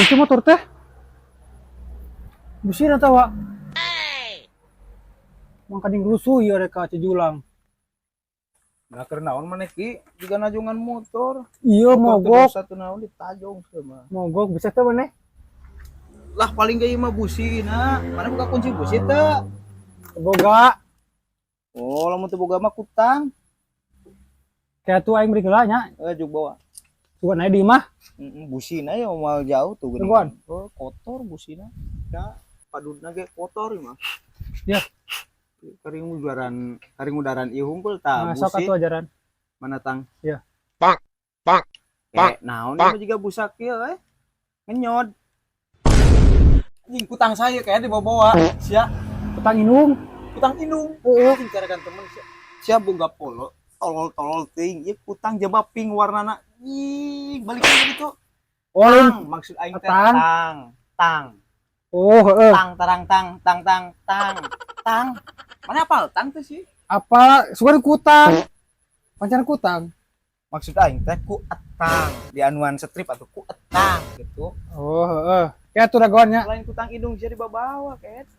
itu motor teh. Busi na tawa. Mangkading rusuh ya reka Cijulang. Nah karena naon mana ki juga najungan motor. Iya mogok. Satu naon ditajong sama. Mogok bisa teh maneh. Lah paling gak mah busi nah. Mana buka kunci busi teh. Boga. Oh lamun teu boga mah kutang. Kayak tuh aing beri geula nya. Juk bawa. Sugan aya di imah. Busina ya mau jauh tuh gini. Tungguan. Oh, kotor busina. Ya padudna ge kotor mah. Ya. Karing udaran ieu hungkul tah Masuk busi. atuh ajaran. Mana tang? Ya. Pak. Naon ieu juga busak ieu Ngenyot. Anjing kutang saya kayak dibawa-bawa. Sia, Petang inung. kutang indung. Anjing karekan temen sia boga polo. Tolol ting. Ieu kutang jaba pink warnana. Ih, balik lagi gitu. Oh, Tang, maksud aing teh tang. tang. Oh, heeh. Tang. Mana apal tang teh sih? Apa sugan kutang. Pancan kutang. Maksud aing teh ku etang. Di anuan strip atau ku etang gitu. Oh, heeh. Kayak tuh dagoannya. Lain kutang indung sia dibawa-bawa, Ket.